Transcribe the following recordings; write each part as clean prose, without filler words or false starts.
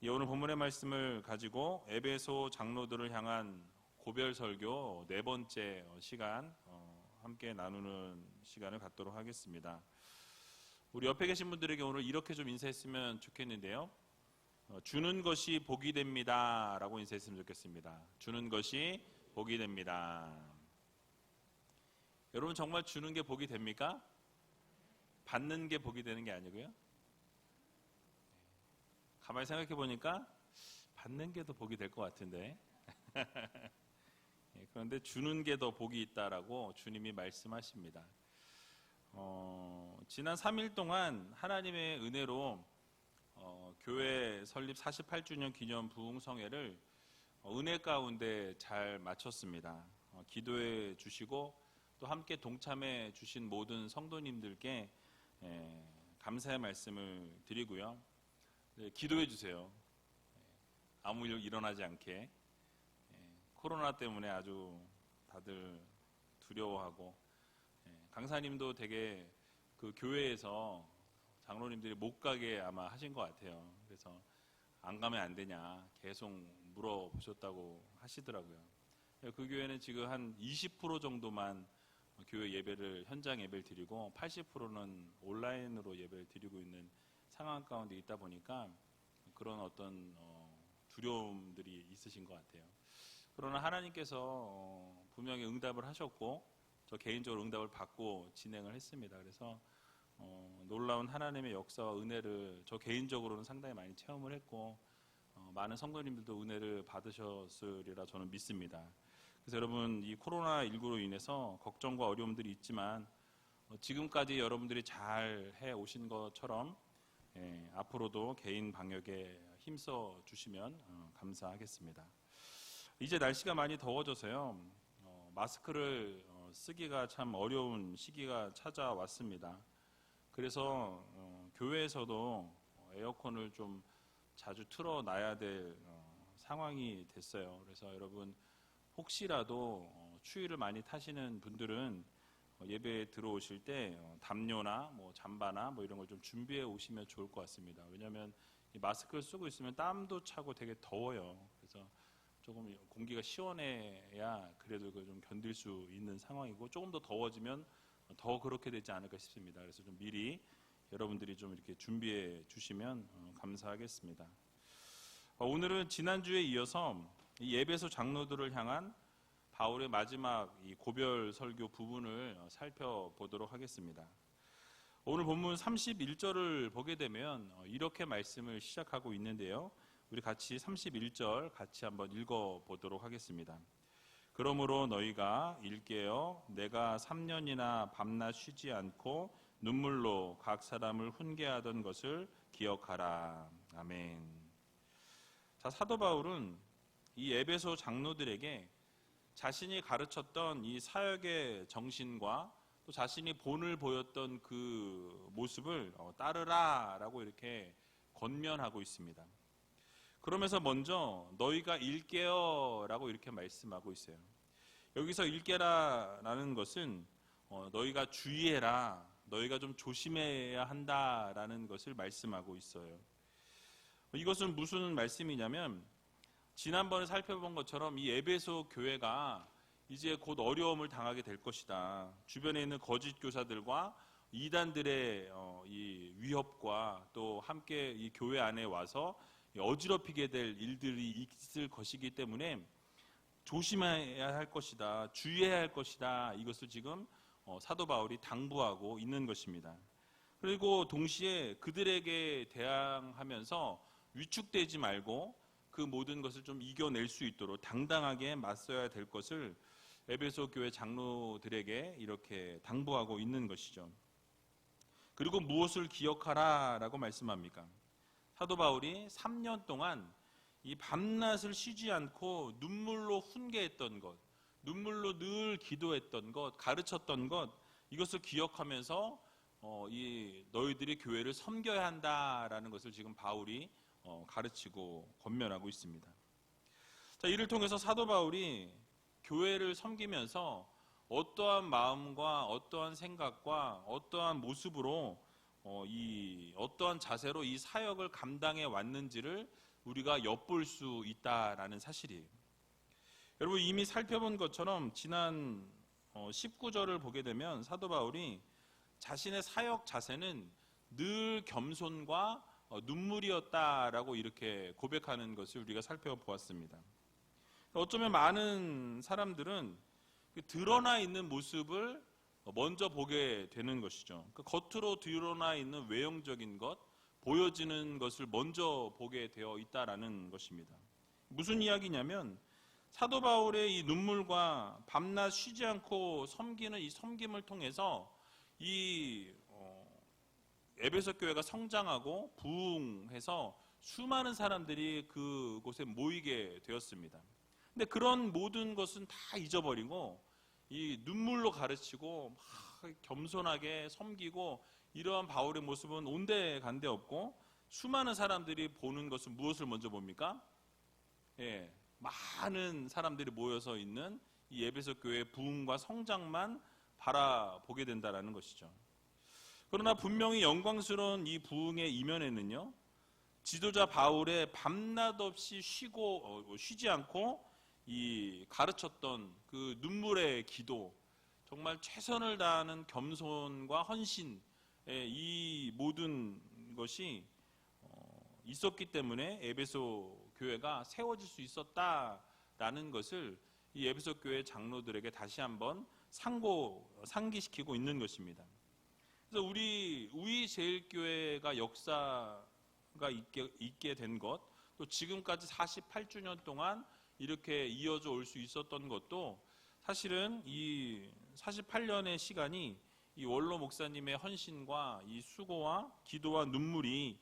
오늘 본문의 말씀을 가지고 에베소 장로들을 향한 고별 설교 네 번째 시간 함께 나누는 시간을 갖도록 하겠습니다. 우리 옆에 계신 분들에게 오늘 이렇게 좀 인사했으면 좋겠는데요. 주는 것이 복이 됩니다 라고 인사했으면 좋겠습니다. 주는 것이 복이 됩니다. 여러분 정말 주는 게 복이 됩니까? 받는 게 복이 되는 게 아니고요. 가만히 생각해 보니까 받는 게 더 복이 될 것 같은데 그런데 주는 게 더 복이 있다라고 주님이 말씀하십니다. 지난 3일 동안 하나님의 은혜로 교회 설립 48주년 기념 부흥성회를 은혜 가운데 잘 마쳤습니다. 기도해 주시고 또 함께 동참해 주신 모든 성도님들께 감사의 말씀을 드리고요. 기도해 주세요. 아무 일 일어나지 않게. 코로나 때문에 아주 다들 두려워하고, 강사님도 되게 그 교회에서 장로님들이 못 가게 아마 하신 것 같아요. 그래서 안 가면 안 되냐 계속 물어보셨다고 하시더라고요. 그 교회는 지금 한 20% 정도만 교회 예배를 현장 예배를 드리고 80%는 온라인으로 예배를 드리고 있는 상황 가운데 있다 보니까 그런 어떤 두려움들이 있으신 것 같아요. 그러나 하나님께서 분명히 응답을 하셨고 저 개인적으로 응답을 받고 진행을 했습니다. 그래서 놀라운 하나님의 역사와 은혜를 저 개인적으로는 상당히 많이 체험을 했고 많은 성도님들도 은혜를 받으셨으리라 저는 믿습니다. 그래서 여러분 이 코로나19로 인해서 걱정과 어려움들이 있지만 지금까지 여러분들이 잘 해오신 것처럼 앞으로도 개인 방역에 힘써 주시면 감사하겠습니다. 이제 날씨가 많이 더워져서요. 마스크를 쓰기가 참 어려운 시기가 찾아왔습니다. 그래서 교회에서도 에어컨을 좀 자주 틀어놔야 될 상황이 됐어요. 그래서 여러분 혹시라도 추위를 많이 타시는 분들은 예배에 들어오실 때 담요나 잠바나 이런 걸 좀 준비해 오시면 좋을 것 같습니다. 왜냐하면 이 마스크를 쓰고 있으면 땀도 차고 되게 더워요. 그래서 조금 공기가 시원해야 그래도 좀 견딜 수 있는 상황이고 조금 더 더워지면 더 그렇게 되지 않을까 싶습니다. 그래서 좀 미리 여러분들이 좀 이렇게 준비해 주시면 감사하겠습니다. 오늘은 지난주에 이어서 이 에베소 장로들을 향한 바울의 마지막 이 고별 설교 부분을 살펴보도록 하겠습니다. 오늘 본문 31절을 보게 되면 이렇게 말씀을 시작하고 있는데요. 우리 같이 31절 같이 한번 읽어보도록 하겠습니다. 그러므로 너희가 일깨어 내가 3년이나 밤낮 쉬지 않고 눈물로 각 사람을 훈계하던 것을 기억하라. 아멘. 자, 사도 바울은 이 에베소 장로들에게 자신이 가르쳤던 이 사역의 정신과 또 자신이 본을 보였던 그 모습을 따르라라고 이렇게 권면하고 있습니다. 그러면서 먼저 너희가 일깨어라고 이렇게 말씀하고 있어요. 여기서 일깨라라는 것은 너희가 주의해라, 너희가 좀 조심해야 한다라는 것을 말씀하고 있어요. 이것은 무슨 말씀이냐면 지난번에 살펴본 것처럼 이 에베소 교회가 이제 곧 어려움을 당하게 될 것이다. 주변에 있는 거짓 교사들과 이단들의 이 위협과 또 함께 이 교회 안에 와서 어지럽히게 될 일들이 있을 것이기 때문에 조심해야 할 것이다. 주의해야 할 것이다. 이것을 지금 사도 바울이 당부하고 있는 것입니다. 그리고 동시에 그들에게 대항하면서 위축되지 말고 그 모든 것을 좀 이겨낼 수 있도록 당당하게 맞서야 될 것을 에베소 교회 장로들에게 이렇게 당부하고 있는 것이죠. 그리고 무엇을 기억하라라고 말씀합니까? 사도 바울이 3년 동안 이 밤낮을 쉬지 않고 눈물로 훈계했던 것, 눈물로 늘 기도했던 것, 가르쳤던 것, 이것을 기억하면서 이 너희들이 교회를 섬겨야 한다라는 것을 지금 바울이 가르치고 권면하고 있습니다. 자, 이를 통해서 사도 바울이 교회를 섬기면서 어떠한 마음과 어떠한 생각과 어떠한 모습으로 어떠한 자세로 이 사역을 감당해 왔는지를 우리가 엿볼 수 있다라는 사실이에요. 여러분, 이미 살펴본 것처럼 지난 19절을 보게 되면 사도 바울이 자신의 사역 자세는 늘 겸손과 눈물이었다라고 이렇게 고백하는 것을 우리가 살펴보았습니다. 어쩌면 많은 사람들은 드러나 있는 모습을 먼저 보게 되는 것이죠. 겉으로 드러나 있는 외형적인 것, 보여지는 것을 먼저 보게 되어 있다라는 것입니다. 무슨 이야기냐면 사도 바울의 이 눈물과 밤낮 쉬지 않고 섬기는 이 섬김을 통해서 이 에베소 교회가 성장하고 부흥해서 수많은 사람들이 그곳에 모이게 되었습니다. 근데 그런 모든 것은 다 잊어버리고 이 눈물로 가르치고 막 겸손하게 섬기고 이러한 바울의 모습은 온데간데 없고, 수많은 사람들이 보는 것은 무엇을 먼저 봅니까? 많은 사람들이 모여서 있는 이 에베소 교회의 부흥과 성장만 바라보게 된다는 것이죠. 그러나 분명히 영광스러운 이 부흥의 이면에는요, 지도자 바울의 밤낮 없이 쉬지 않고 이 가르쳤던 그 눈물의 기도, 정말 최선을 다하는 겸손과 헌신, 이 모든 것이 있었기 때문에 에베소 교회가 세워질 수 있었다라는 것을 이 에베소 교회 장로들에게 다시 한번 상기시키고 있는 것입니다. 그래서 우리 우이제일교회가 역사가 있게 된 것, 또 지금까지 48주년 동안 이렇게 이어져 올 수 있었던 것도 사실은 이 48년의 시간이 이 원로 목사님의 헌신과 이 수고와 기도와 눈물이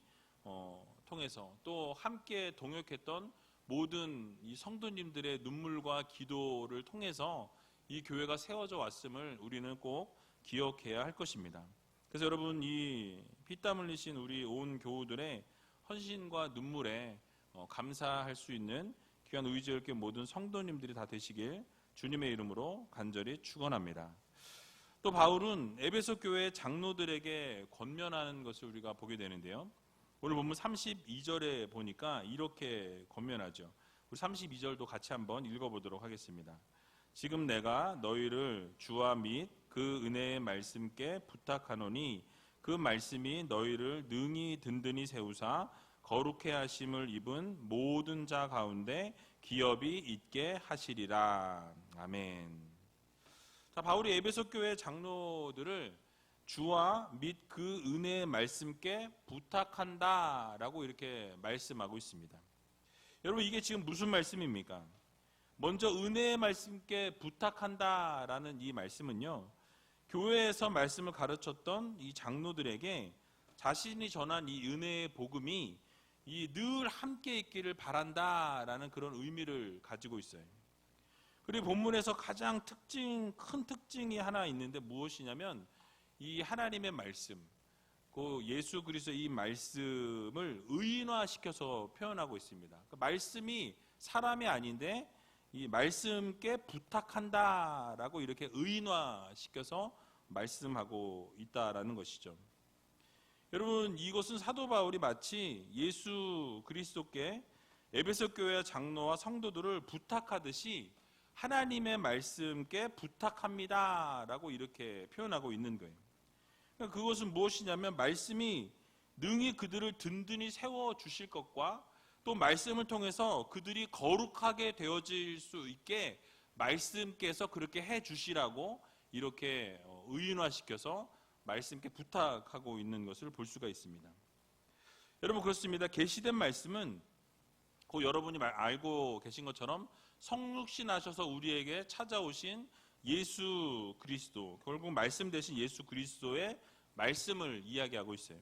통해서, 또 함께 동역했던 모든 이 성도님들의 눈물과 기도를 통해서 이 교회가 세워져 왔음을 우리는 꼭 기억해야 할 것입니다. 그래서 여러분, 이 피땀 흘리신 우리 온 교우들의 헌신과 눈물에 감사할 수 있는 귀한 우이제일교회 모든 성도님들이 다 되시길 주님의 이름으로 간절히 축원합니다. 또 바울은 에베소 교회 장로들에게 권면하는 것을 우리가 보게 되는데요. 오늘 본문 32절에 보니까 이렇게 권면하죠. 우리 32절도 같이 한번 읽어보도록 하겠습니다. 지금 내가 너희를 주와 및 그 은혜의 말씀께 부탁하노니 그 말씀이 너희를 능히 든든히 세우사 거룩해 하심을 입은 모든 자 가운데 기업이 있게 하시리라. 아멘. 자, 바울이 에베소 교회 장로들을 주와 및 그 은혜의 말씀께 부탁한다라고 이렇게 말씀하고 있습니다. 여러분, 이게 지금 무슨 말씀입니까? 먼저 은혜의 말씀께 부탁한다라는 이 말씀은요, 교회에서 말씀을 가르쳤던 이 장로들에게 자신이 전한 이 은혜의 복음이 늘 함께 있기를 바란다라는 그런 의미를 가지고 있어요. 그리고 본문에서 가장 큰 특징이 하나 있는데 무엇이냐면 이 하나님의 말씀, 그 예수 그리스도의 이 말씀을 의인화시켜서 표현하고 있습니다. 그 말씀이 사람이 아닌데 이 말씀께 부탁한다라고 이렇게 의인화시켜서 말씀하고 있다라는 것이죠. 여러분, 이것은 사도 바울이 마치 예수 그리스도께 에베소 교회 장로와 성도들을 부탁하듯이 하나님의 말씀께 부탁합니다라고 이렇게 표현하고 있는 거예요. 그러니까 그것은 무엇이냐면 말씀이 능히 그들을 든든히 세워 주실 것과 또 말씀을 통해서 그들이 거룩하게 되어질 수 있게 말씀께서 그렇게 해 주시라고 이렇게 의인화시켜서 말씀께 부탁하고 있는 것을 볼 수가 있습니다. 여러분, 그렇습니다. 계시된 말씀은 그 여러분이 알고 계신 것처럼 성육신 하셔서 우리에게 찾아오신 예수 그리스도, 결국 말씀 되신 예수 그리스도의 말씀을 이야기하고 있어요.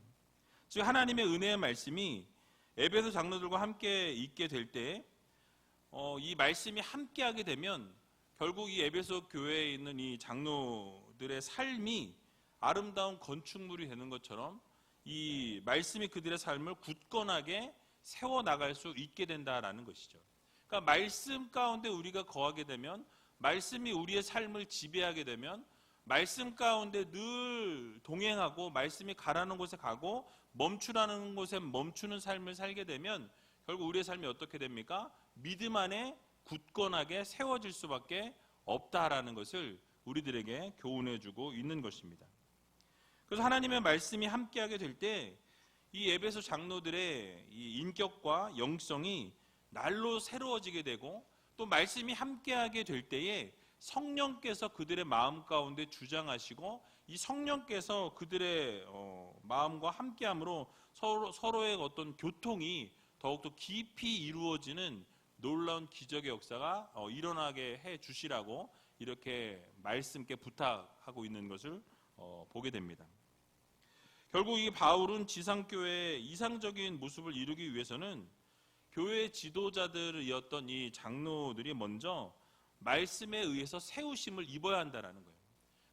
즉 하나님의 은혜의 말씀이 에베소 장로들과 함께 있게 될 때 이 말씀이 함께하게 되면 결국 이 에베소 교회에 있는 이 장로들의 삶이 아름다운 건축물이 되는 것처럼 이 말씀이 그들의 삶을 굳건하게 세워나갈 수 있게 된다라는 것이죠. 그러니까 말씀 가운데 우리가 거하게 되면, 말씀이 우리의 삶을 지배하게 되면, 말씀 가운데 늘 동행하고 말씀이 가라는 곳에 가고 멈추라는 곳에 멈추는 삶을 살게 되면 결국 우리의 삶이 어떻게 됩니까? 믿음 안에 굳건하게 세워질 수밖에 없다라는 것을 우리들에게 교훈해주고 있는 것입니다. 그래서 하나님의 말씀이 함께하게 될 때 이 에베소 장로들의 이 인격과 영성이 날로 새로워지게 되고, 또 말씀이 함께하게 될 때에 성령께서 그들의 마음 가운데 주장하시고, 이 성령께서 그들의 마음과 함께함으로 서로의 어떤 교통이 더욱더 깊이 이루어지는 놀라운 기적의 역사가 일어나게 해 주시라고 이렇게 말씀께 부탁하고 있는 것을 보게 됩니다. 결국 이 바울은 지상교회의 이상적인 모습을 이루기 위해서는 교회 지도자들이었던 이 장로들이 먼저 말씀에 의해서 세우심을 입어야 한다는 거예요.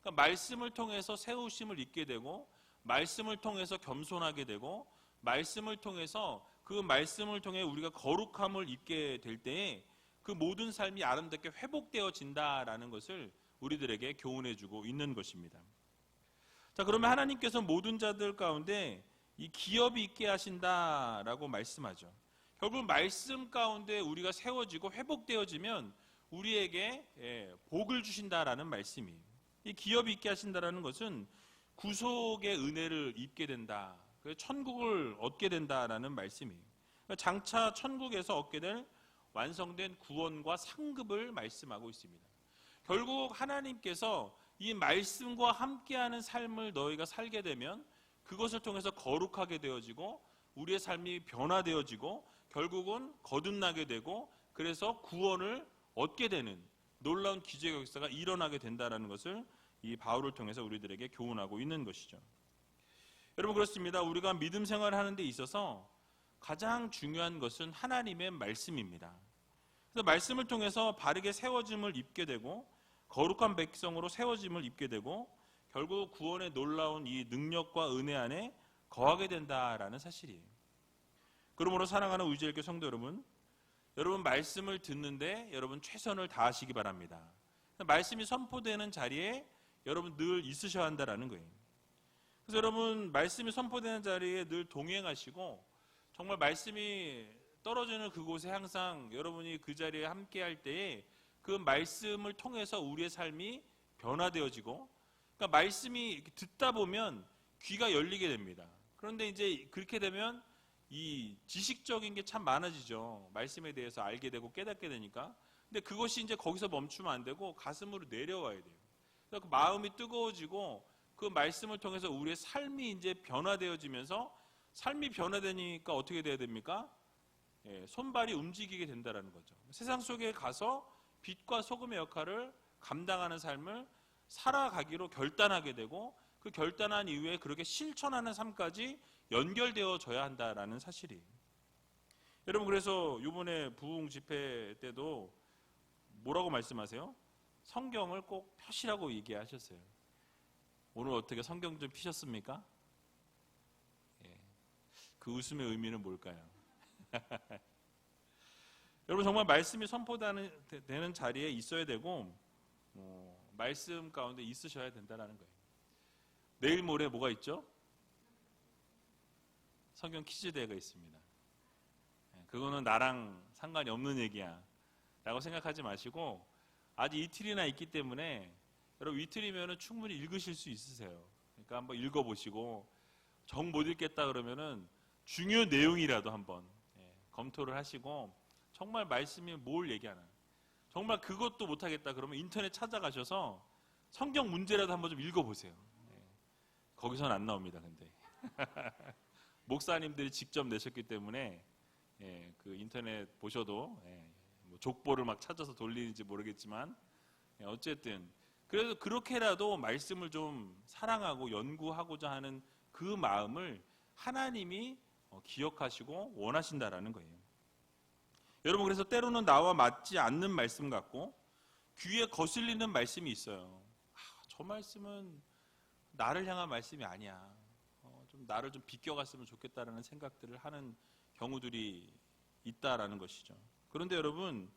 그러니까 말씀을 통해서 세우심을 입게 되고, 말씀을 통해서 겸손하게 되고, 말씀을 통해서 그 말씀을 통해 우리가 거룩함을 입게 될 때에 그 모든 삶이 아름답게 회복되어진다라는 것을 우리들에게 교훈해주고 있는 것입니다. 자, 그러면 하나님께서 모든 자들 가운데 이 기업이 있게 하신다라고 말씀하죠. 결국 말씀 가운데 우리가 세워지고 회복되어지면 우리에게 복을 주신다라는 말씀이에요. 이 기업이 있게 하신다라는 것은 구속의 은혜를 입게 된다, 천국을 얻게 된다라는 말씀이에요. 장차 천국에서 얻게 될 완성된 구원과 상급을 말씀하고 있습니다. 결국 하나님께서 이 말씀과 함께하는 삶을 너희가 살게 되면 그것을 통해서 거룩하게 되어지고, 우리의 삶이 변화되어지고, 결국은 거듭나게 되고, 그래서 구원을 얻게 되는 놀라운 기적의 역사가 일어나게 된다는 것을 이 바울을 통해서 우리들에게 교훈하고 있는 것이죠. 여러분, 그렇습니다. 우리가 믿음 생활을 하는 데 있어서 가장 중요한 것은 하나님의 말씀입니다. 그래서 말씀을 통해서 바르게 세워짐을 입게 되고, 거룩한 백성으로 세워짐을 입게 되고, 결국 구원의 놀라운 이 능력과 은혜 안에 거하게 된다라는 사실이에요. 그러므로 사랑하는 의지일교 성도 여러분, 말씀을 듣는데 여러분 최선을 다하시기 바랍니다. 말씀이 선포되는 자리에 여러분 늘 있으셔야 한다라는 거예요. 그래서 여러분 말씀이 선포되는 자리에 늘 동행하시고, 정말 말씀이 떨어지는 그곳에 항상 여러분이 그 자리에 함께 할 때에 그 말씀을 통해서 우리의 삶이 변화되어지고, 그러니까 말씀이 듣다 보면 귀가 열리게 됩니다. 그런데 이제 그렇게 되면 이 지식적인 게 참 많아지죠. 말씀에 대해서 알게 되고 깨닫게 되니까. 근데 그것이 이제 거기서 멈추면 안 되고 가슴으로 내려와야 돼요. 그래서 그 마음이 뜨거워지고 그 말씀을 통해서 우리의 삶이 이제 변화되어지면서, 삶이 변화되니까 어떻게 돼야 됩니까? 손발이 움직이게 된다는 거죠. 세상 속에 가서 빛과 소금의 역할을 감당하는 삶을 살아가기로 결단하게 되고, 그 결단한 이후에 그렇게 실천하는 삶까지 연결되어져야 한다라는 사실이에요. 여러분, 그래서 이번에 부흥 집회 때도 뭐라고 말씀하세요? 성경을 꼭 펴시라고 얘기하셨어요. 오늘 어떻게 성경 좀 피셨습니까? 그 웃음의 의미는 뭘까요? 여러분, 정말 말씀이 선포되는 자리에 있어야 되고, 말씀 가운데 있으셔야 된다는 거예요. 내일 모레 뭐가 있죠? 성경 퀴즈 대회가 있습니다. 그거는 나랑 상관이 없는 얘기야 라고 생각하지 마시고, 아직 이틀이나 있기 때문에 여러분 이틀이면 충분히 읽으실 수 있으세요. 그러니까 한번 읽어보시고, 정 못 읽겠다 그러면은 중요한 내용이라도 한번 검토를 하시고, 정말 말씀이 뭘 얘기하나, 정말 그것도 못하겠다 그러면 인터넷 찾아가셔서 성경 문제라도 한번 좀 읽어보세요. 거기서는 안 나옵니다. 근데 목사님들이 직접 내셨기 때문에 그 인터넷 보셔도 뭐 족보를 막 찾아서 돌리는지 모르겠지만, 어쨌든 그래서 그렇게라도 말씀을 좀 사랑하고 연구하고자 하는 그 마음을 하나님이 기억하시고 원하신다라는 거예요. 여러분, 그래서 때로는 나와 맞지 않는 말씀 같고 귀에 거슬리는 말씀이 있어요. 저 말씀은 나를 향한 말씀이 아니야. 좀 나를 좀 비껴갔으면 좋겠다라는 생각들을 하는 경우들이 있다라는 것이죠. 그런데 여러분,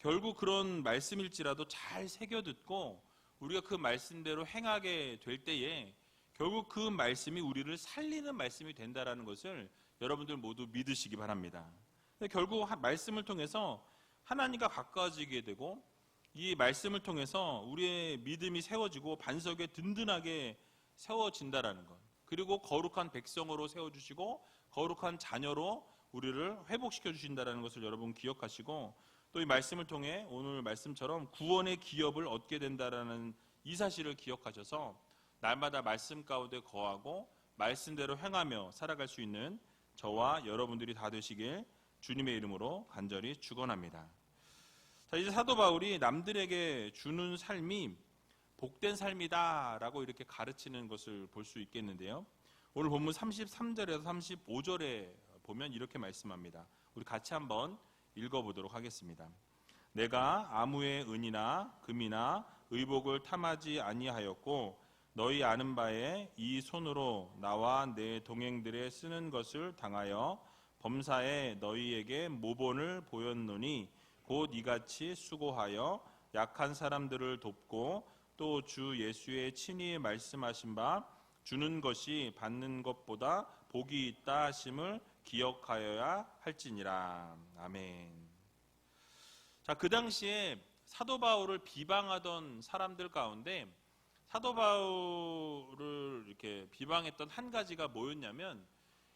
결국 그런 말씀일지라도 잘 새겨 듣고 우리가 그 말씀대로 행하게 될 때에 결국 그 말씀이 우리를 살리는 말씀이 된다라는 것을 여러분들 모두 믿으시기 바랍니다. 결국 말씀을 통해서 하나님과 가까워지게 되고 이 말씀을 통해서 우리의 믿음이 세워지고 반석에 든든하게 세워진다라는 것. 그리고 거룩한 백성으로 세워주시고 거룩한 자녀로 우리를 회복시켜 주신다라는 것을 여러분 기억하시고 또 이 말씀을 통해 오늘 말씀처럼 구원의 기업을 얻게 된다라는 이 사실을 기억하셔서 날마다 말씀 가운데 거하고 말씀대로 행하며 살아갈 수 있는 저와 여러분들이 다 되시길 주님의 이름으로 간절히 축원합니다. 자, 이제 사도 바울이 남들에게 주는 삶이 복된 삶이다라고 이렇게 가르치는 것을 볼 수 있겠는데요. 오늘 본문 33절에서 35절에 보면 이렇게 말씀합니다. 우리 같이 한번 읽어보도록 하겠습니다. 내가 아무의 은이나 금이나 의복을 탐하지 아니하였고 너희 아는 바에 이 손으로 나와 내 동행들의 쓰는 것을 당하여 범사에 너희에게 모본을 보였노니 곧 이같이 수고하여 약한 사람들을 돕고 또 주 예수의 친히 말씀하신 바 주는 것이 받는 것보다 복이 있다 하심을 기억하여야 할지니라. 아멘. 자, 그 당시에 사도 바울을 비방하던 사람들 가운데 사도 바울을 이렇게 비방했던 한 가지가 뭐였냐면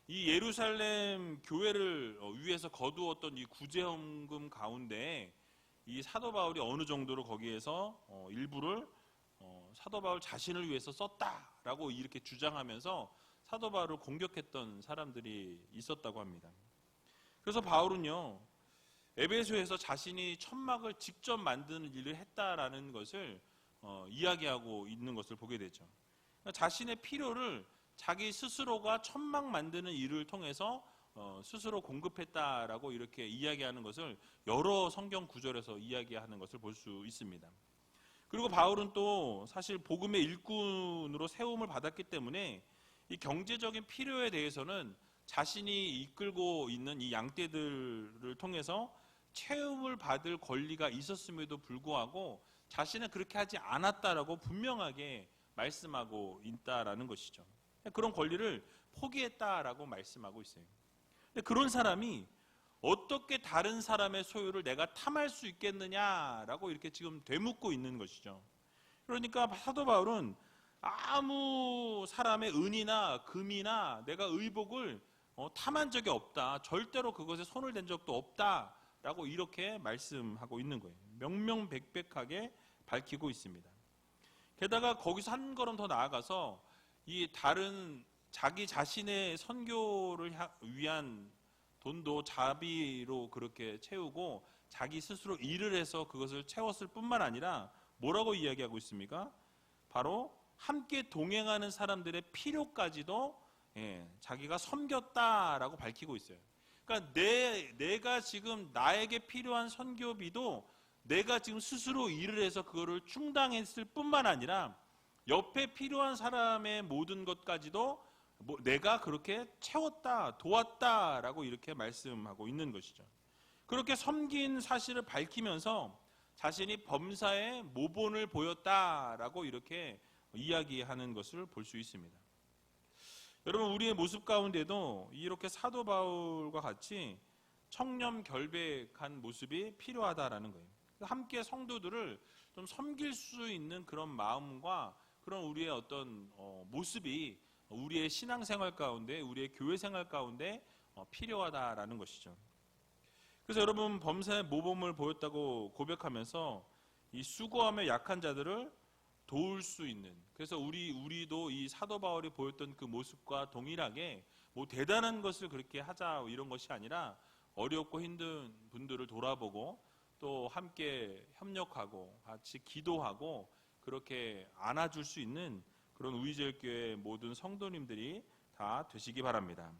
이 예루살렘 교회를 위해서 거두었던 이 구제헌금 가운데 이 사도 바울이 어느 정도로 거기에서 일부를 사도 바울 자신을 위해서 썼다라고 이렇게 주장하면서 사도 바울을 공격했던 사람들이 있었다고 합니다. 그래서 바울은요, 에베소에서 자신이 천막을 직접 만드는 일을 했다라는 것을 이야기하고 있는 것을 보게 되죠. 자신의 필요를 자기 스스로가 천막 만드는 일을 통해서 스스로 공급했다라고 이렇게 이야기하는 것을 여러 성경 구절에서 이야기하는 것을 볼 수 있습니다. 그리고 바울은 또 사실 복음의 일꾼으로 세움을 받았기 때문에 이 경제적인 필요에 대해서는 자신이 이끌고 있는 이 양떼들을 통해서 채움을 받을 권리가 있었음에도 불구하고 자신은 그렇게 하지 않았다라고 분명하게 말씀하고 있다라는 것이죠. 그런 권리를 포기했다라고 말씀하고 있어요. 그런 사람이 어떻게 다른 사람의 소유를 내가 탐할 수 있겠느냐라고 이렇게 지금 되묻고 있는 것이죠. 그러니까 사도 바울은 아무 사람의 은이나 금이나 내가 의복을 탐한 적이 없다. 절대로 그것에 손을 댄 적도 없다라고 이렇게 말씀하고 있는 거예요. 명명백백하게 밝히고 있습니다. 게다가 거기서 한 걸음 더 나아가서 이 다른 자기 자신의 선교를 위한 돈도 자비로 그렇게 채우고 자기 스스로 일을 해서 그것을 채웠을 뿐만 아니라 뭐라고 이야기하고 있습니까? 바로 함께 동행하는 사람들의 필요까지도 자기가 섬겼다라고 밝히고 있어요. 그러니까 내가 지금 나에게 필요한 선교비도 내가 지금 스스로 일을 해서 그거를 충당했을 뿐만 아니라 옆에 필요한 사람의 모든 것까지도 내가 그렇게 채웠다, 도왔다라고 이렇게 말씀하고 있는 것이죠. 그렇게 섬긴 사실을 밝히면서 자신이 범사에 모본을 보였다라고 이렇게 이야기하는 것을 볼 수 있습니다. 여러분, 우리의 모습 가운데도 이렇게 사도 바울과 같이 청렴결백한 모습이 필요하다라는 거예요. 함께 성도들을 좀 섬길 수 있는 그런 마음과 그런 우리의 어떤 모습이 우리의 신앙생활 가운데, 우리의 교회생활 가운데 필요하다라는 것이죠. 그래서 여러분, 범사에 모범을 보였다고 고백하면서 이 수고하며 약한 자들을 도울 수 있는, 그래서 우리도 이 사도 바울이 보였던 그 모습과 동일하게 뭐 대단한 것을 그렇게 하자 이런 것이 아니라 어렵고 힘든 분들을 돌아보고 또 함께 협력하고 같이 기도하고 그렇게 안아줄 수 있는 그런 우이젤교회 모든 성도님들이 다 되시기 바랍니다.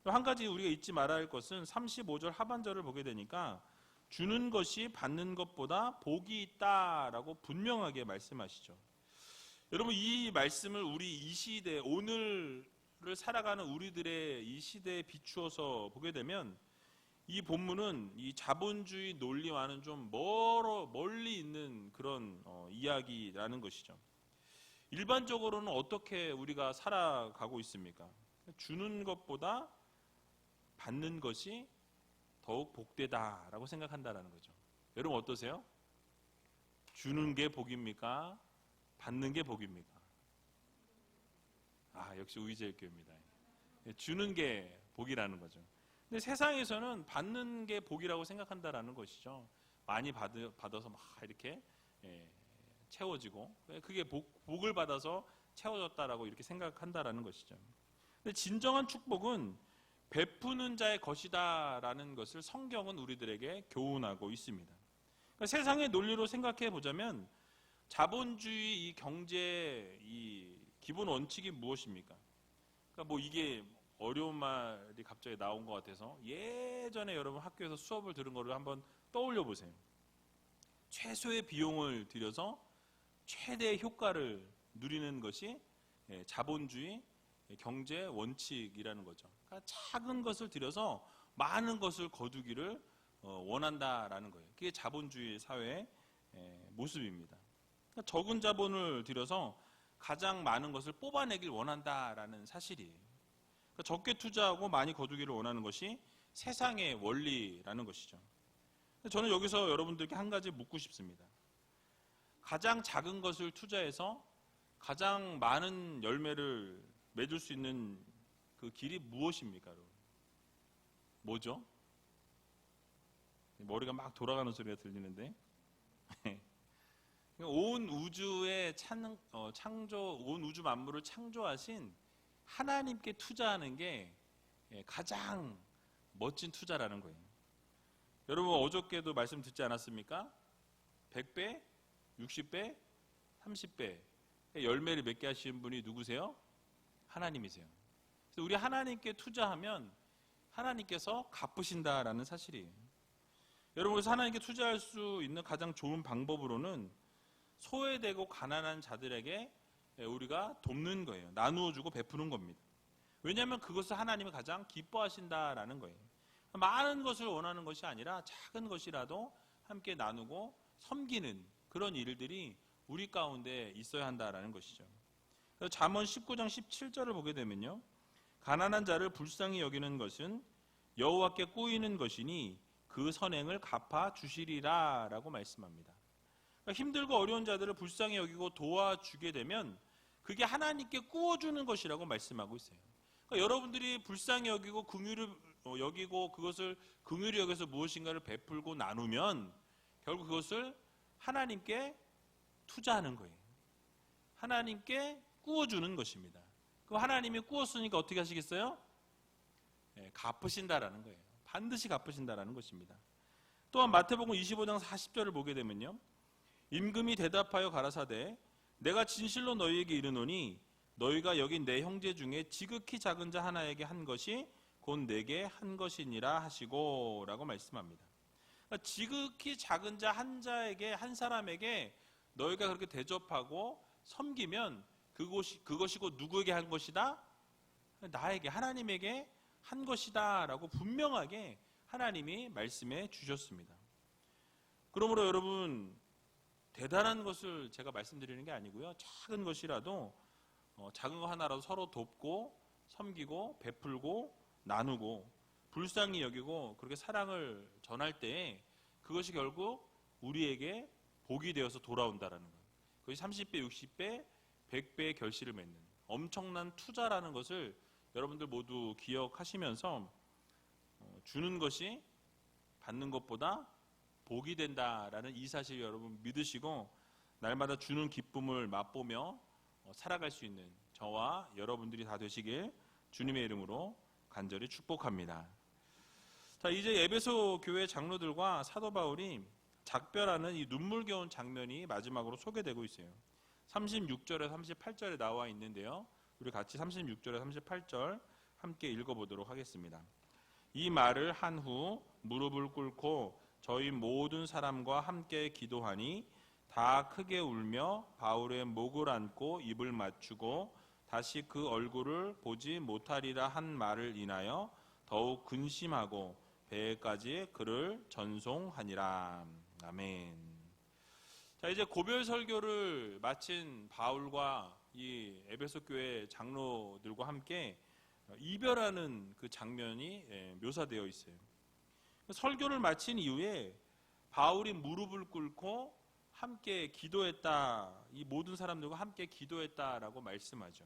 또 한 가지 우리가 잊지 말아야 할 것은 35절 하반절을 보게 되니까 주는 것이 받는 것보다 복이 있다라고 분명하게 말씀하시죠. 여러분, 이 말씀을 우리 이 시대, 오늘을 살아가는 우리들의 이 시대에 비추어서 보게 되면 이 본문은 이 자본주의 논리와는 좀 멀리 있는 그런 이야기라는 것이죠. 일반적으로는 어떻게 우리가 살아가고 있습니까? 주는 것보다 받는 것이 더욱 복되다라고 생각한다라는 거죠. 여러분 어떠세요? 주는 게 복입니까? 받는 게 복입니까? 역시 우이제일교입니다. 주는 게 복이라는 거죠. 근데 세상에서는 받는 게 복이라고 생각한다라는 것이죠. 많이 받아서 막 이렇게 채워지고, 그게 복을 받아서 채워졌다라고 이렇게 생각한다라는 것이죠. 근데 진정한 축복은 베푸는 자의 것이다라는 것을 성경은 우리들에게 교훈하고 있습니다. 그러니까 세상의 논리로 생각해 보자면 자본주의 이 경제 이 기본 원칙이 무엇입니까? 그러니까 이게 어려운 말이 갑자기 나온 것 같아서 예전에 여러분 학교에서 수업을 들은 거를 한번 떠올려 보세요. 최소의 비용을 들여서 최대의 효과를 누리는 것이 자본주의 경제 원칙이라는 거죠. 그러니까 작은 것을 들여서 많은 것을 거두기를 원한다라는 거예요. 그게 자본주의 사회의 모습입니다. 그러니까 적은 자본을 들여서 가장 많은 것을 뽑아내길 원한다라는 사실이에요. 그러니까 적게 투자하고 많이 거두기를 원하는 것이 세상의 원리라는 것이죠. 저는 여기서 여러분들께 한 가지 묻고 싶습니다. 가장 작은 것을 투자해서 가장 많은 열매를 맺을 수 있는 그 길이 무엇입니까? 뭐죠? 머리가 막 돌아가는 소리가 들리는데 온 우주의 온 우주 만물을 창조하신 하나님께 투자하는 게 가장 멋진 투자라는 거예요. 여러분 어저께도 말씀 듣지 않았습니까? 100배, 60배, 30배 열매를 맺게 하시는 분이 누구세요? 하나님이세요. 그래서 우리 하나님께 투자하면 하나님께서 갚으신다라는 사실이에요. 여러분 그래서 하나님께 투자할 수 있는 가장 좋은 방법으로는 소외되고 가난한 자들에게 우리가 돕는 거예요. 나누어 주고 베푸는 겁니다. 왜냐하면 그것을 하나님이 가장 기뻐하신다라는 거예요. 많은 것을 원하는 것이 아니라 작은 것이라도 함께 나누고 섬기는 그런 일들이 우리 가운데 있어야 한다라는 것이죠. 잠언 19장 17절을 보게 되면요, 가난한 자를 불쌍히 여기는 것은 여호와께 꾸이는 것이니 그 선행을 갚아 주시리라 라고 말씀합니다. 그러니까 힘들고 어려운 자들을 불쌍히 여기고 도와주게 되면 그게 하나님께 꾸어주는 것이라고 말씀하고 있어요. 그러니까 여러분들이 불쌍히 여기고 긍휼히 여기고 그것을 긍휼히 여겨서 무엇인가를 베풀고 나누면 결국 그것을 하나님께 투자하는 거예요. 하나님께 꾸어주는 것입니다. 그럼 하나님이 꾸었으니까 어떻게 하시겠어요? 갚으신다라는 거예요. 반드시 갚으신다라는 것입니다. 또한 마태복음 25장 40절을 보게 되면요, 임금이 대답하여 가라사대 내가 진실로 너희에게 이르노니 너희가 여긴 내 형제 중에 지극히 작은 자 하나에게 한 것이 곧 내게 한 것이니라 하시고 라고 말씀합니다. 그러니까 지극히 작은 자 한 자에게, 한 사람에게 너희가 그렇게 대접하고 섬기면 그것이 곧 누구에게 한 것이다? 나에게, 하나님에게 한 것이다 라고 분명하게 하나님이 말씀해 주셨습니다. 그러므로 여러분 대단한 것을 제가 말씀드리는 게 아니고요, 작은 것이라도 작은 거 하나라도 서로 돕고 섬기고 베풀고 나누고 불쌍히 여기고 그렇게 사랑을 전할 때에 그것이 결국 우리에게 복이 되어서 돌아온다라는 거예요. 그것이 30배, 60배, 100배의 결실을 맺는 엄청난 투자라는 것을 여러분들 모두 기억하시면서 주는 것이 받는 것보다 복이 된다라는 이 사실 여러분 믿으시고 날마다 주는 기쁨을 맛보며 살아갈 수 있는 저와 여러분들이 다 되시길 주님의 이름으로 간절히 축복합니다. 자, 이제 에베소 교회 장로들과 사도 바울이 작별하는 이 눈물겨운 장면이 마지막으로 소개되고 있어요. 36절에 38절에 나와 있는데요, 우리 같이 36절에 38절 함께 읽어보도록 하겠습니다. 이 말을 한 후 무릎을 꿇고 저희 모든 사람과 함께 기도하니 다 크게 울며 바울의 목을 안고 입을 맞추고 다시 그 얼굴을 보지 못하리라 한 말을 인하여 더욱 근심하고 배에까지 그를 전송하니라. 아멘. 자, 이제 고별 설교를 마친 바울과 이 에베소 교회 장로들과 함께 이별하는 그 장면이 묘사되어 있어요. 설교를 마친 이후에 바울이 무릎을 꿇고 함께 기도했다. 이 모든 사람들과 함께 기도했다라고 말씀하죠.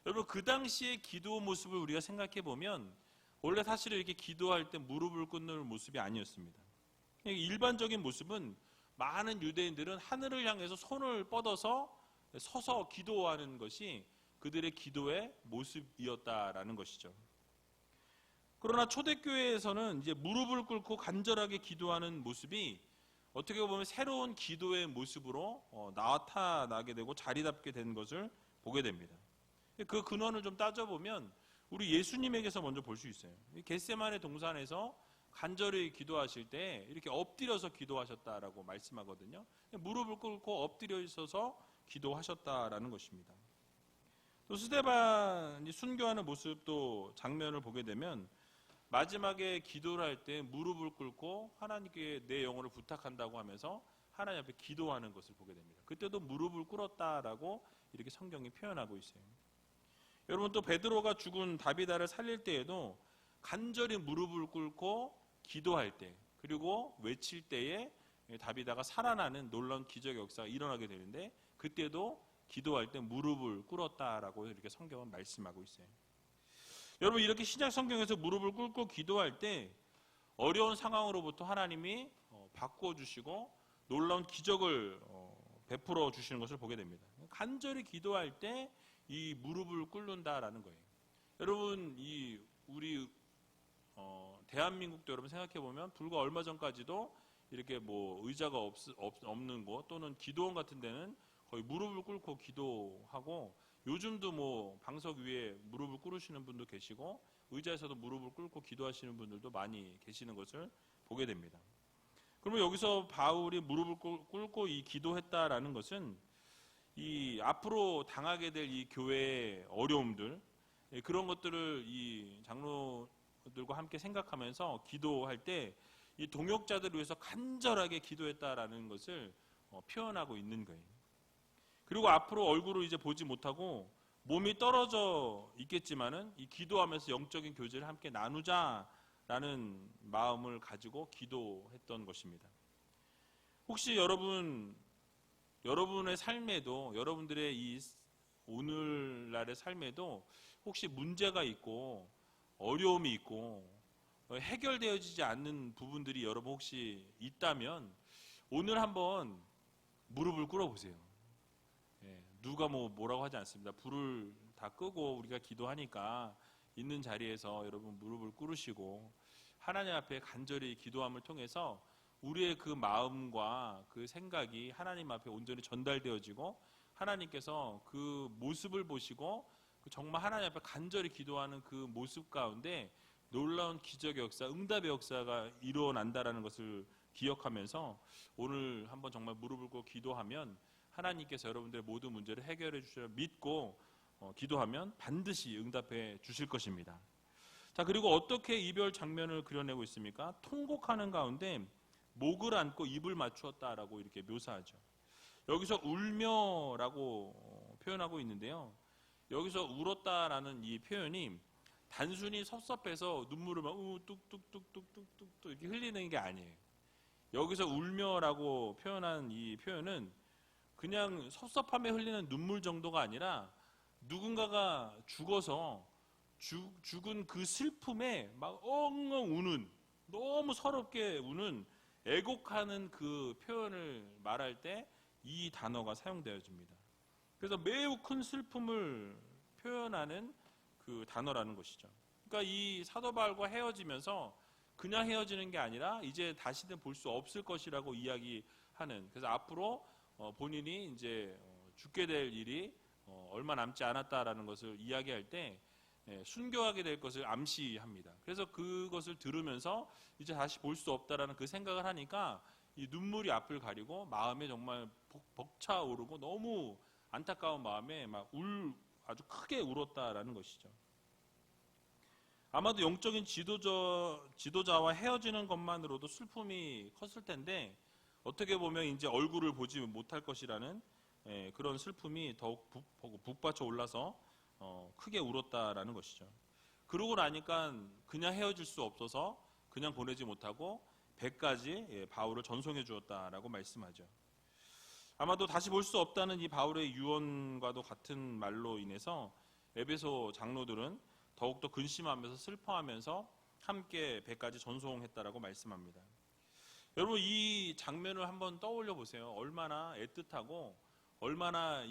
여러분, 그 당시의 기도 모습을 우리가 생각해 보면 원래 사실은 이렇게 기도할 때 무릎을 꿇는 모습이 아니었습니다. 일반적인 모습은 많은 유대인들은 하늘을 향해서 손을 뻗어서 서서 기도하는 것이 그들의 기도의 모습이었다라는 것이죠. 그러나 초대교회에서는 이제 무릎을 꿇고 간절하게 기도하는 모습이 어떻게 보면 새로운 기도의 모습으로 나타나게 되고 자리 잡게 된 것을 보게 됩니다. 그 근원을 좀 따져보면 우리 예수님에게서 먼저 볼 수 있어요. 겟세마네 동산에서 간절히 기도하실 때 이렇게 엎드려서 기도하셨다라고 말씀하거든요. 무릎을 꿇고 엎드려 있어서 기도하셨다라는 것입니다. 또 스데반이 순교하는 모습도 장면을 보게 되면 마지막에 기도를 할 때 무릎을 꿇고 하나님께 내 영혼을 부탁한다고 하면서 하나님 앞에 기도하는 것을 보게 됩니다. 그때도 무릎을 꿇었다라고 이렇게 성경이 표현하고 있어요. 여러분, 또 베드로가 죽은 다비다를 살릴 때에도 간절히 무릎을 꿇고 기도할 때, 그리고 외칠 때에 다비다가 살아나는 놀라운 기적의 역사가 일어나게 되는데, 그때도 기도할 때 무릎을 꿇었다라고 이렇게 성경은 말씀하고 있어요. 여러분, 이렇게 신약 성경에서 무릎을 꿇고 기도할 때 어려운 상황으로부터 하나님이 바꿔주시고 놀라운 기적을 베풀어 주시는 것을 보게 됩니다. 간절히 기도할 때 이 무릎을 꿇는다라는 거예요. 여러분, 우리 대한민국도 여러분 생각해 보면 불과 얼마 전까지도 이렇게 뭐 의자가 없는 곳 또는 기도원 같은 데는 거의 무릎을 꿇고 기도하고, 요즘도 뭐 방석 위에 무릎을 꿇으시는 분도 계시고 의자에서도 무릎을 꿇고 기도하시는 분들도 많이 계시는 것을 보게 됩니다. 그러면 여기서 바울이 무릎을 꿇고 이 기도했다라는 것은 이 앞으로 당하게 될 이 교회의 어려움들, 그런 것들을 이 장로들과 함께 생각하면서 기도할 때 이 동역자들을 위해서 간절하게 기도했다라는 것을 표현하고 있는 거예요. 그리고 앞으로 얼굴을 이제 보지 못하고 몸이 떨어져 있겠지만은 이 기도하면서 영적인 교제를 함께 나누자라는 마음을 가지고 기도했던 것입니다. 혹시 여러분의 삶에도, 여러분들의 이 오늘날의 삶에도 혹시 문제가 있고 어려움이 있고 해결되어지지 않는 부분들이 여러분 혹시 있다면 오늘 한번 무릎을 꿇어보세요. 누가 뭐라고 하지 않습니다. 불을 다 끄고 우리가 기도하니까 있는 자리에서 여러분 무릎을 꿇으시고 하나님 앞에 간절히 기도함을 통해서 우리의 그 마음과 그 생각이 하나님 앞에 온전히 전달되어지고 하나님께서 그 모습을 보시고 정말 하나님 앞에 간절히 기도하는 그 모습 가운데 놀라운 기적의 역사, 응답의 역사가 일어난다라는 것을 기억하면서 오늘 한번 정말 무릎을 꿇고 기도하면 하나님께서 여러분들의 모든 문제를 해결해 주시려 믿고 기도하면 반드시 응답해 주실 것입니다. 자, 그리고 어떻게 이별 장면을 그려내고 있습니까? 통곡하는 가운데 목을 안고 입을 맞추었다라고 이렇게 묘사하죠. 여기서 울며라고 표현하고 있는데요. 여기서 울었다라는 이 표현이 단순히 섭섭해서 눈물을 막 뚝뚝뚝뚝뚝뚝 이렇게 흘리는 게 아니에요. 여기서 울며라고 표현한 이 표현은 그냥 섭섭함에 흘리는 눈물 정도가 아니라 누군가가 죽어서 죽은 그 슬픔에 막 엉엉 우는, 너무 서럽게 우는, 애곡하는 그 표현을 말할 때 이 단어가 사용되어집니다. 그래서 매우 큰 슬픔을 표현하는 그 단어라는 것이죠. 그러니까 이 사도 바울과 헤어지면서 그냥 헤어지는 게 아니라 이제 다시는 볼 수 없을 것이라고 이야기하는, 그래서 앞으로 본인이 이제 죽게 될 일이 얼마 남지 않았다라는 것을 이야기할 때 순교하게 될 것을 암시합니다. 그래서 그것을 들으면서 이제 다시 볼 수 없다라는 그 생각을 하니까 이 눈물이 앞을 가리고 마음에 정말 벅차오르고 너무 안타까운 마음에 막 아주 크게 울었다라는 것이죠. 아마도 영적인 지도자와 헤어지는 것만으로도 슬픔이 컸을 텐데 어떻게 보면 이제 얼굴을 보지 못할 것이라는 그런 슬픔이 더욱 북받쳐 올라서 크게 울었다라는 것이죠. 그러고 나니까 그냥 헤어질 수 없어서 그냥 보내지 못하고 100까지 바울을 전송해 주었다라고 말씀하죠. 아마도 다시 볼 수 없다는 이 바울의 유언과도 같은 말로 인해서 에베소 장로들은 더욱더 근심하면서 슬퍼하면서 함께 100까지 전송했다라고 말씀합니다. 여러분, 이 장면을 한번 떠올려 보세요. 얼마나 애틋하고 얼마나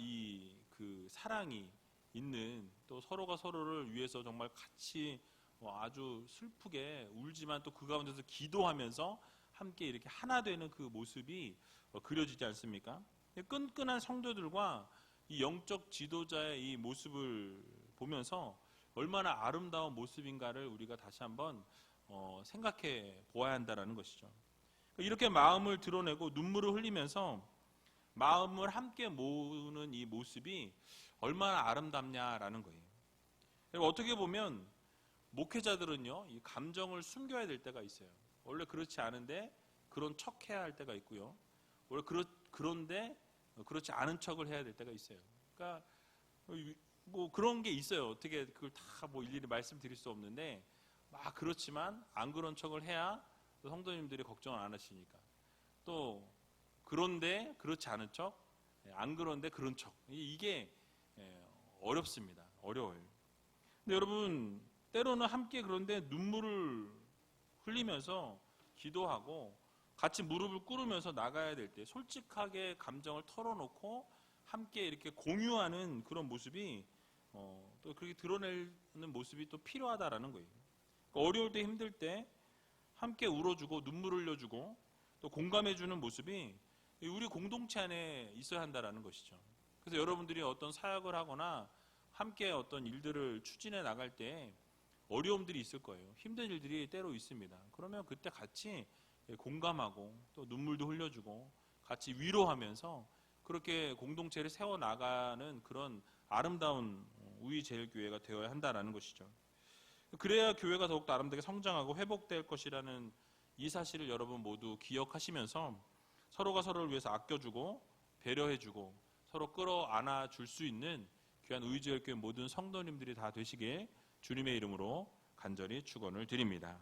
그 사랑이 있는, 또 서로가 서로를 위해서 정말 같이 아주 슬프게 울지만 또 그 가운데서 기도하면서 함께 이렇게 하나 되는 그 모습이 그려지지 않습니까? 끈끈한 성도들과 이 영적 지도자의 이 모습을 보면서 얼마나 아름다운 모습인가를 우리가 다시 한번 생각해 보아야 한다는 것이죠. 이렇게 마음을 드러내고 눈물을 흘리면서 마음을 함께 모으는 이 모습이 얼마나 아름답냐라는 거예요. 어떻게 보면 목회자들은요, 이 감정을 숨겨야 될 때가 있어요. 원래 그렇지 않은데 그런 척해야 할 때가 있고요. 원래 그런데 그렇지 않은 척을 해야 될 때가 있어요. 그러니까 뭐 그런 게 있어요. 어떻게 그걸 다 뭐 일일이 말씀드릴 수 없는데, 막 그렇지만 안 그런 척을 해야 성도님들이 걱정을 안 하시니까. 또 그런데 그렇지 않은 척, 안 그런데 그런 척. 이게 어렵습니다. 어려워요. 근데 여러분, 때로는 함께 그런데 눈물을 흘리면서 기도하고 같이 무릎을 꿇으면서 나가야 될 때 솔직하게 감정을 털어놓고 함께 이렇게 공유하는 그런 모습이 또 그렇게 드러내는 모습이 또 필요하다라는 거예요. 그러니까 어려울 때, 힘들 때 함께 울어주고 눈물을 흘려주고 또 공감해주는 모습이 우리 공동체 안에 있어야 한다라는 것이죠. 그래서 여러분들이 어떤 사역을 하거나 함께 어떤 일들을 추진해 나갈 때 어려움들이 있을 거예요. 힘든 일들이 때로 있습니다. 그러면 그때 같이 공감하고 또 눈물도 흘려주고 같이 위로하면서 그렇게 공동체를 세워나가는 그런 아름다운 우리제일교회가 되어야 한다는 것이죠. 그래야 교회가 더욱더 아름답게 성장하고 회복될 것이라는 이 사실을 여러분 모두 기억하시면서 서로가 서로를 위해서 아껴주고 배려해주고 서로 끌어안아 줄 수 있는 귀한 우리제일교회 모든 성도님들이 다 되시길 주님의 이름으로 간절히 축원을 드립니다.